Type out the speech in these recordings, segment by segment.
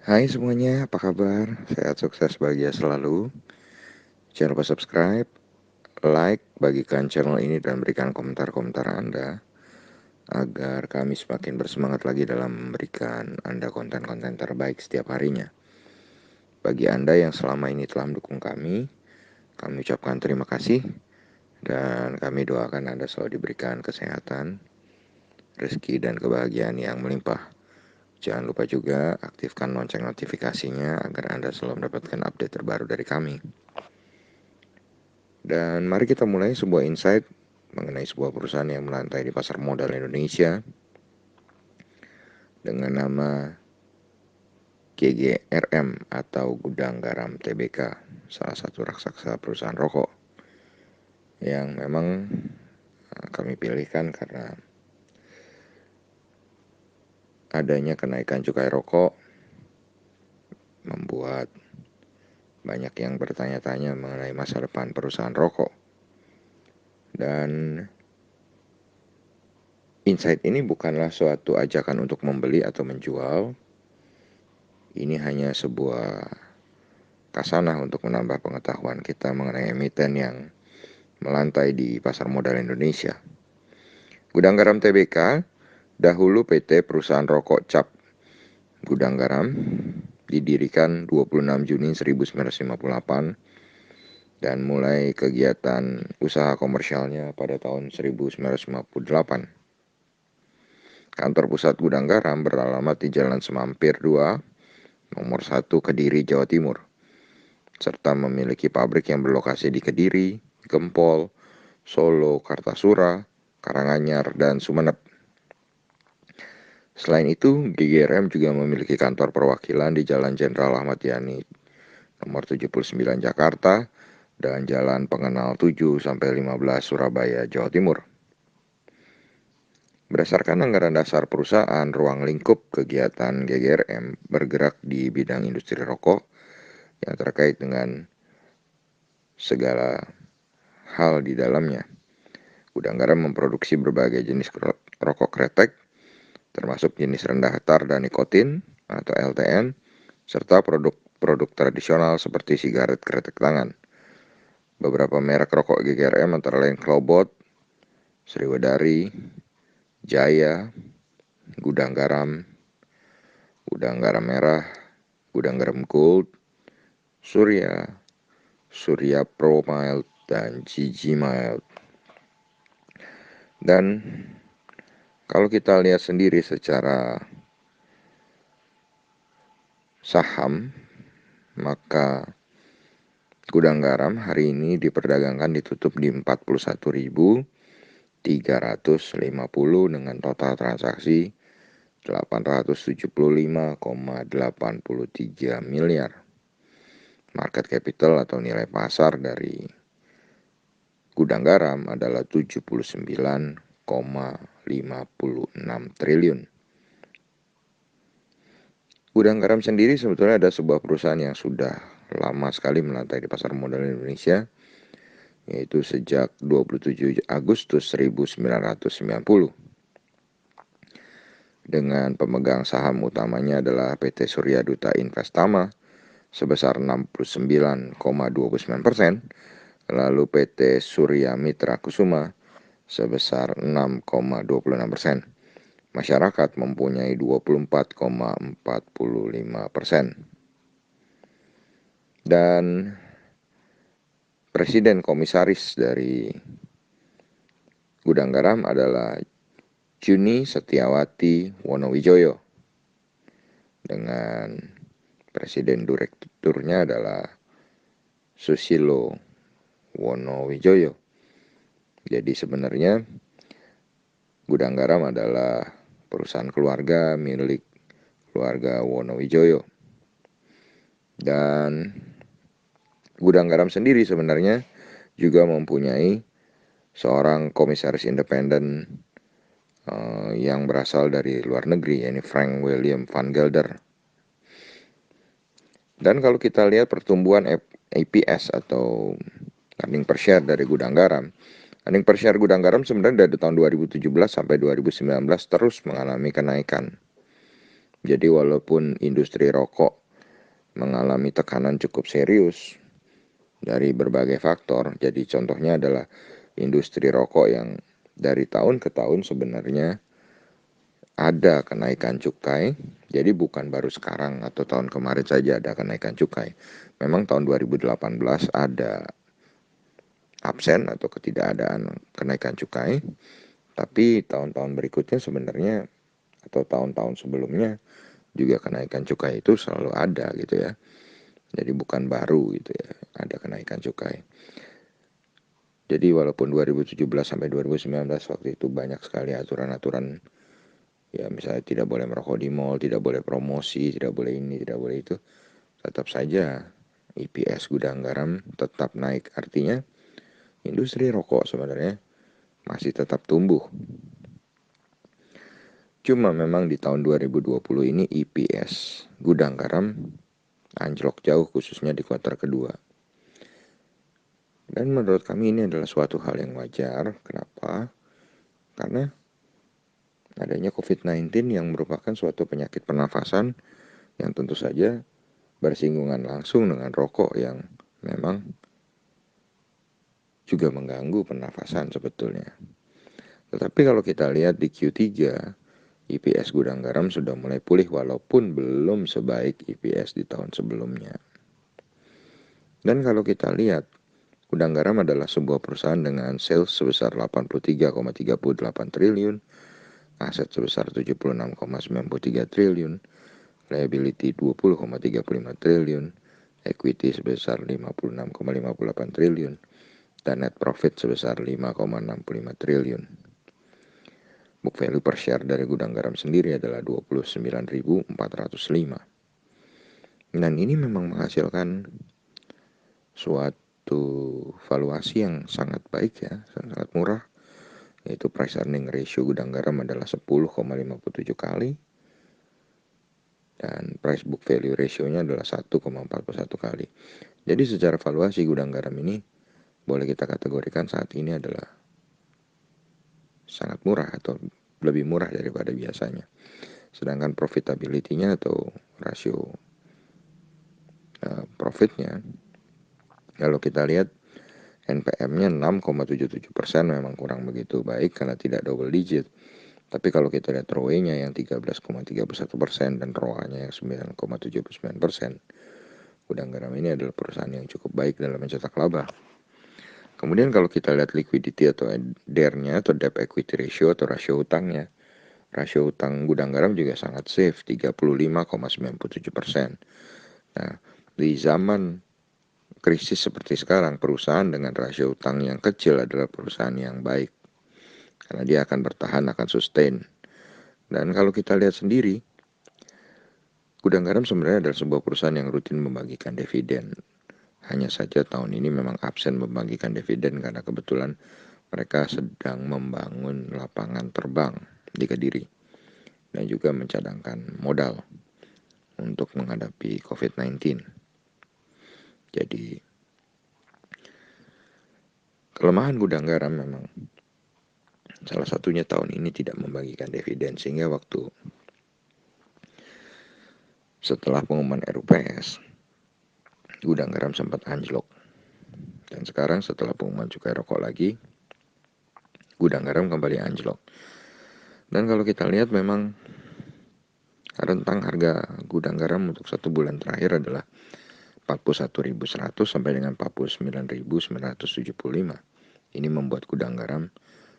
Hai semuanya, apa kabar? Sehat, sukses, bahagia selalu. Jangan lupa subscribe, like, bagikan channel ini dan berikan komentar-komentar Anda agar kami semakin bersemangat lagi dalam memberikan Anda konten-konten terbaik setiap harinya. Bagi Anda yang selama ini telah mendukung kami ucapkan terima kasih dan kami doakan Anda selalu diberikan kesehatan, rezeki, dan kebahagiaan yang melimpah. Jangan lupa juga aktifkan lonceng notifikasinya agar Anda selalu mendapatkan update terbaru dari kami. Dan mari kita mulai sebuah insight mengenai sebuah perusahaan yang melantai di pasar modal Indonesia dengan nama GGRM atau Gudang Garam Tbk, salah satu raksasa perusahaan rokok yang memang kami pilihkan karena adanya kenaikan cukai rokok membuat banyak yang bertanya-tanya mengenai masa depan perusahaan rokok. Dan insight ini bukanlah suatu ajakan untuk membeli atau menjual. Ini hanya sebuah kasanah untuk menambah pengetahuan kita mengenai emiten yang melantai di pasar modal Indonesia. Gudang Garam Tbk, dahulu PT Perusahaan Rokok Cap Gudang Garam, didirikan 26 Juni 1958 dan mulai kegiatan usaha komersialnya pada tahun 1958. Kantor pusat Gudang Garam beralamat di Jalan Semampir 2, nomor 1 Kediri, Jawa Timur, serta memiliki pabrik yang berlokasi di Kediri, Gempol, Solo, Kartasura, Karanganyar, dan Sumeneb. Selain itu, GGRM juga memiliki kantor perwakilan di Jalan Jenderal Ahmad Yani, nomor 79 Jakarta, dan Jalan Pengenal 7-15 Surabaya, Jawa Timur. Berdasarkan anggaran dasar perusahaan, ruang lingkup kegiatan GGRM bergerak di bidang industri rokok yang terkait dengan segala hal di dalamnya. Gudang Garam memproduksi berbagai jenis rokok kretek, termasuk jenis rendah tar dan nikotin atau LTN, serta produk-produk tradisional seperti sigaret kretek tangan. Beberapa merek rokok GGRM antara lain Clobot, Sriwedari, Jaya, Gudang Garam Merah, Gudang Garam Gold, Surya, Surya Pro Mild, dan Gigi Mild. Dan kalau kita lihat sendiri secara saham, maka Gudang Garam hari ini diperdagangkan ditutup di 41.350 dengan total transaksi 875,83 miliar. Market capital atau nilai pasar dari Gudang Garam adalah 79,56 triliun. Gudang Garam sendiri sebetulnya ada sebuah perusahaan yang sudah lama sekali melantai di pasar modal Indonesia, yaitu sejak 27 Agustus 1990. Dengan pemegang saham utamanya adalah PT Surya Duta Investama sebesar 69,29%, lalu PT Surya Mitra Kusuma sebesar 6,26%. Masyarakat mempunyai 24,45%. Dan Presiden Komisaris dari Gudang Garam adalah Juni Setiawati Wonowijoyo, dengan Presiden Direkturnya adalah Susilo Wonowijoyo. Jadi sebenarnya Gudang Garam adalah perusahaan keluarga milik keluarga Wonowijoyo. Dan Gudang Garam sendiri sebenarnya juga mempunyai seorang komisaris independen yang berasal dari luar negeri, yakni Frank William Van Gelder. Dan kalau kita lihat pertumbuhan EPS atau earning per share dari Gudang Garam, earning per share Gudang Garam sebenarnya dari tahun 2017 sampai 2019 terus mengalami kenaikan. Jadi walaupun industri rokok mengalami tekanan cukup serius dari berbagai faktor. Jadi contohnya adalah industri rokok yang dari tahun ke tahun sebenarnya ada kenaikan cukai. Jadi bukan baru sekarang atau tahun kemarin saja ada kenaikan cukai. Memang tahun 2018 ada absen atau ketidakadaan kenaikan cukai, tapi tahun-tahun berikutnya sebenarnya atau tahun-tahun sebelumnya juga kenaikan cukai itu selalu ada gitu ya. Jadi bukan baru gitu ya, ada kenaikan cukai. Jadi walaupun 2017 sampai 2019 waktu itu banyak sekali aturan-aturan, ya misalnya tidak boleh merokok di mall, tidak boleh promosi, tidak boleh ini, tidak boleh itu, tetap saja IPS gudang garam tetap naik. Artinya industri rokok sebenarnya masih tetap tumbuh. Cuma memang di tahun 2020 ini IPS gudang garam anjlok jauh, khususnya di kuartal kedua. Dan menurut kami ini adalah suatu hal yang wajar. Kenapa? Karena adanya COVID-19 yang merupakan suatu penyakit pernafasan yang tentu saja bersinggungan langsung dengan rokok yang memang juga mengganggu pernafasan sebetulnya. Tetapi kalau kita lihat di Q3, IPS gudang garam sudah mulai pulih walaupun belum sebaik IPS di tahun sebelumnya. Dan kalau kita lihat, Gudang Garam adalah sebuah perusahaan dengan sales sebesar 83,38 triliun, aset sebesar 76,93 triliun, liability 20,35 triliun, equity sebesar 56,58 triliun, dan net profit sebesar 5,65 triliun. Book value per share dari Gudang Garam sendiri adalah 29.405. Dan ini memang menghasilkan suatu valuasi yang sangat baik ya, sangat murah, yaitu price earning ratio Gudang Garam adalah 10,57 kali dan price book value ratio-nya adalah 1,41 kali. Jadi secara valuasi Gudang Garam ini boleh kita kategorikan saat ini adalah sangat murah atau lebih murah daripada biasanya. Sedangkan profitability-nya atau rasio profitnya, kalau kita lihat NPM-nya 6,77%, memang kurang begitu baik karena tidak double digit. Tapi kalau kita lihat ROE-nya yang 13,31% dan ROA-nya yang 9,79%, Gudang Garam ini adalah perusahaan yang cukup baik dalam mencetak laba. Kemudian kalau kita lihat liquidity atau DER-nya atau debt equity ratio atau rasio hutangnya, rasio hutang Gudang Garam juga sangat safe, 35,97%. Nah, di zaman krisis seperti sekarang, perusahaan dengan rasio hutang yang kecil adalah perusahaan yang baik karena dia akan bertahan, akan sustain. Dan kalau kita lihat sendiri, Gudang Garam sebenarnya adalah sebuah perusahaan yang rutin membagikan dividen. Hanya saja tahun ini memang absen membagikan dividen karena kebetulan mereka sedang membangun lapangan terbang di Kediri dan juga mencadangkan modal untuk menghadapi COVID-19. Jadi kelemahan Gudang Garam memang salah satunya tahun ini tidak membagikan dividen, sehingga waktu setelah pengumuman RUPS, Gudang Garam sempat anjlok. Dan sekarang setelah pengumuman cukai rokok lagi, Gudang Garam kembali anjlok. Dan kalau kita lihat memang rentang harga Gudang Garam untuk 1 bulan terakhir adalah 41.100 sampai dengan 49.975. Ini membuat Gudang Garam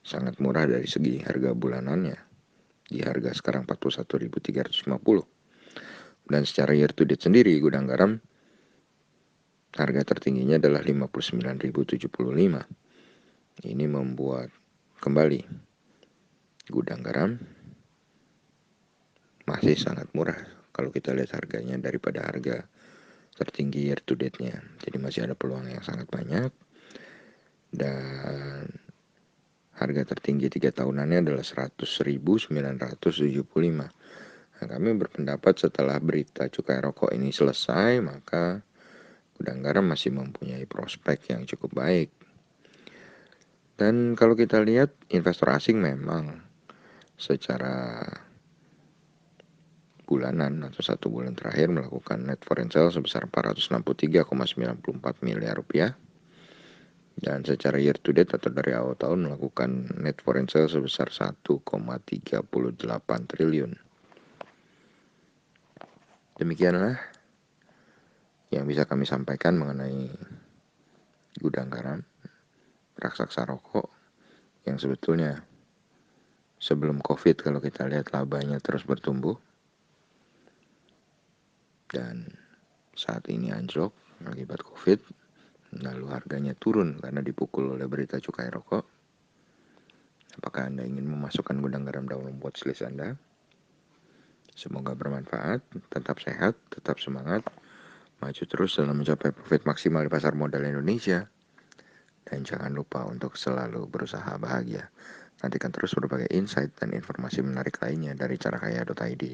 sangat murah dari segi harga bulanannya. Di harga sekarang 41.350. Dan secara year to date sendiri Gudang Garam harga tertingginya adalah 59.075. Ini membuat kembali Gudang Garam masih sangat murah kalau kita lihat harganya daripada harga tertinggi year to date-nya. Jadi masih ada peluang yang sangat banyak. Dan harga tertinggi 3 tahunannya adalah 100.975. Nah, kami berpendapat setelah berita cukai rokok ini selesai, maka Gudang Garam masih mempunyai prospek yang cukup baik. Dan kalau kita lihat investor asing memang secara bulanan atau 1 bulan terakhir melakukan net foreign sale sebesar 463,94 miliar rupiah. Dan secara year to date atau dari awal tahun melakukan net foreign sale sebesar 1,38 triliun. Demikianlah yang bisa kami sampaikan mengenai gudang garam raksasa rokok yang sebetulnya sebelum COVID kalau kita lihat labanya terus bertumbuh dan saat ini anjlok akibat COVID, lalu harganya turun karena dipukul oleh berita cukai rokok. Apakah Anda ingin memasukkan gudang garam dalam watchlist Anda? Semoga bermanfaat, tetap sehat, tetap semangat, maju terus dalam mencapai profit maksimal di pasar modal Indonesia. Dan jangan lupa untuk selalu berusaha bahagia. Nantikan terus berbagai insight dan informasi menarik lainnya dari carakaya.id.